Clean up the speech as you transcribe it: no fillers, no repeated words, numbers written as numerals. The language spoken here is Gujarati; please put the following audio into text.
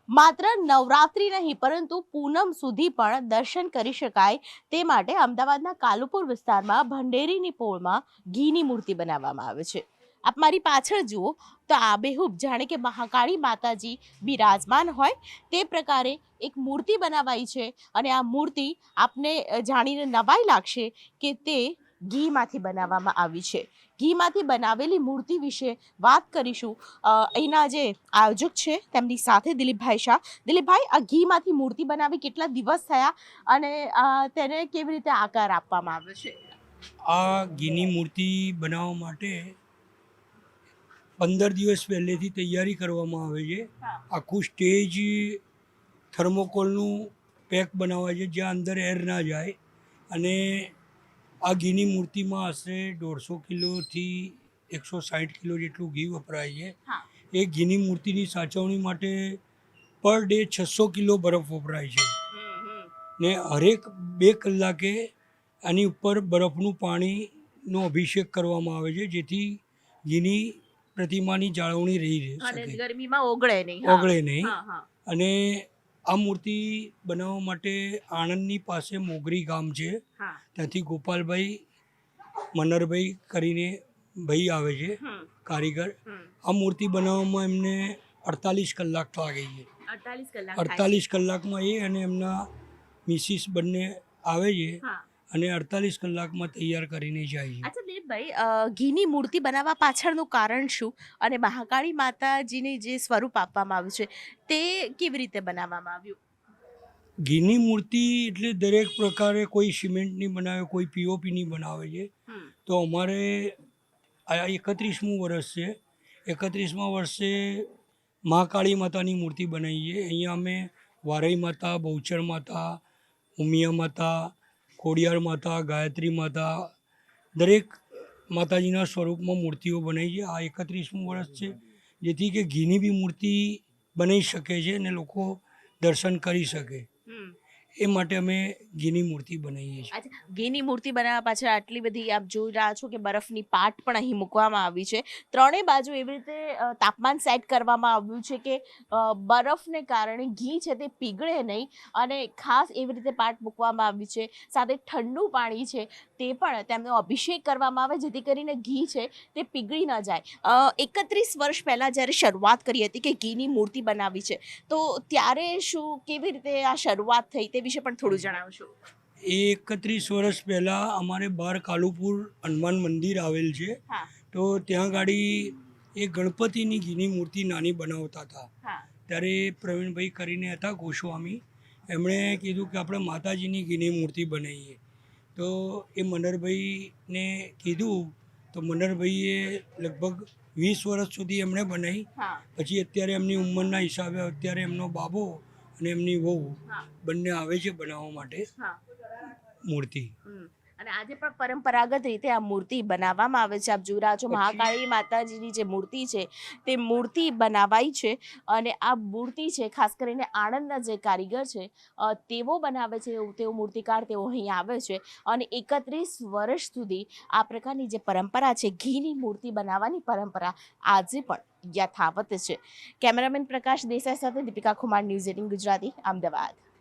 માત્ર નવરાત્રી નહીં પરંતુ પૂનમ સુધી પણ દર્શન કરી શકાય તે માટે અમદાવાદના કાલુપુર વિસ્તારમાં ભંડેરીની પોળમાં ઘીની મૂર્તિ બનાવવામાં આવે છે. આપ મારી પાછળ જુઓ તો આબેહૂબ જાણે કે મહાકાળી માતાજી બિરાજમાન હોય તે પ્રકારે એક મૂર્તિ બનાવાઈ છે અને આ મૂર્તિ આપને જાણીને નવાઈ લાગશે કે તે ઘીમાંથી બનાવવામાં આવી છે. ઘીમાંથી બનાવેલી મૂર્તિ વિશે વાત કરીશું. અહીંના જે આયોજક છે તેમની સાથે દિલીપભાઈ શાહ. દિલીપભાઈ, આ ઘીમાંથી મૂર્તિ બનાવી કેટલા દિવસ થયા અને તેને કેવી રીતે આકાર આપવામાં આવ્યો છે? આ ઘીની મૂર્તિ બનાવવા માટે 15 દિવસ પહેલેથી તૈયારી કરવામાં આવે છે. આખું સ્ટેજ થર્મોકોલનું પેક બનાવાય છે જ્યાં અંદર એર ના જાય. અને આ ઘીની મૂર્તિમાં આશરે 150 કિલોથી 160 કિલો જેટલું ઘી વપરાય છે. એ ઘીની મૂર્તિની સાચવણી માટે પર ડે 600 કિલો બરફ વપરાય છે. ને હરેક 2 કલાકે આની ઉપર બરફનું પાણીનો અભિષેક કરવામાં આવે છે જેથી ઘીની પ્રતિમાની જાળવણી રહી શકે, ગરમીમાં ઓગળે નહીં. અને આ મૂર્તિ બનાવવા માટે આણંદની પાસે મોગરી ગામ છે, ત્યાંથી ગોપાલભાઈ મનરભાઈ કરીને ભાઈ આવે છે કારીગર. આ મૂર્તિ બનાવવામાં એમને 48 કલાક લાગે છે. 48 કલાકમાં એ અને એમના મિસિસ બંને આવે છે અને 48 કલાકમાં તૈયાર કરીને જાય છે. અચ્છા દિલીપભાઈ, ઘીની મૂર્તિ બનાવવા પાછળનું કારણ શું અને મહાકાળી માતાજીને જે સ્વરૂપ આપવામાં આવ્યું છે તે કેવી રીતે બનાવવામાં આવ્યું? ઘીની મૂર્તિ એટલે દરેક પ્રકારે કોઈ સિમેન્ટની બનાવે, કોઈ પીઓપીની બનાવે છે. તો અમારે આ 31મું વર્ષ છે. 31મા વર્ષે મહાકાળી માતાની મૂર્તિ બનાવી છે. અહીંયા અમે વારઈ માતા, બહુચર માતા, ઉમિયા માતા, ખોડિયાર માતા, ગાયત્રી માતા દરેક માતાજીના સ્વરૂપમાં મૂર્તિઓ બનાવી છે. આ 31મું વર્ષ છે જેથી કે ઘીની બી મૂર્તિ બની શકે છે અને લોકો દર્શન કરી શકે એ માટે અમે ઘીની મૂર્તિ બનાવીએ છીએ. ઘીની મૂર્તિ બનાવવા પાછળ આટલી બધી આપ જોઈ રહ્યા છો કે બરફની પાટ પણ અહીં મૂકવામાં આવી છે. ત્રણેય બાજુ એવી રીતે તાપમાન સેટ કરવામાં આવ્યું છે કે બરફને કારણે ઘી છે તે પીગળે નહીં અને ખાસ એવી રીતે પાટ મૂકવામાં આવી છે. સાથે ઠંડુ પાણી છે તે પણ તેમનો અભિષેક કરવામાં આવે જેથી કરીને ઘી છે તે પીગળી ન જાય. 31 વર્ષ પહેલાં જ્યારે શરૂઆત કરી હતી કે ઘીની મૂર્તિ બનાવી છે તો ત્યારે શું કેવી રીતે આ શરૂઆત થઈ તે વિશે પણ થોડું જણાવશો? એ 31 વર્ષ પહેલાં અમારે બહાર કાલુપુર હનુમાન મંદિર આવેલ છે. તો ત્યાં ગાડી એ ગણપતિની ઘીની મૂર્તિ નાની બનાવતા હતા. ત્યારે પ્રવીણભાઈ કરીને હતા ગોસ્વામી, એમણે કીધું કે આપણે માતાજીની ઘીની મૂર્તિ બનાવીએ. તો એ મનરભાઈને કીધું તો મનરભાઈએ લગભગ 20 વર્ષ સુધી એમણે બનાવી. પછી અત્યારે એમની ઉંમરના હિસાબે અત્યારે એમનો બાબો અને એમની વહુ બંને આવે છે બનાવવા માટે મૂર્તિ. અને આજે પણ પરંપરાગત રીતે આ મૂર્તિ બનાવવામાં આવે છે. આપ જોઈ રહ્યા છો મહાકાળી માતાજીની જે મૂર્તિ છે તે મૂર્તિ બનાવાઈ છે અને આ મૂર્તિ છે ખાસ કરીને આણંદના જે કારીગર છે તેઓ બનાવે છે. તેઓ મૂર્તિકાર તેઓ અહીં આવે છે અને 31 વર્ષ સુધી આ પ્રકારની જે પરંપરા છે ઘીની મૂર્તિ બનાવવાની પરંપરા આજે પણ યથાવત છે. કેમેરામેન પ્રકાશ દેસાઈ સાથે દીપિકા કુમાર, ન્યૂઝ 18 ગુજરાતી, અમદાવાદ.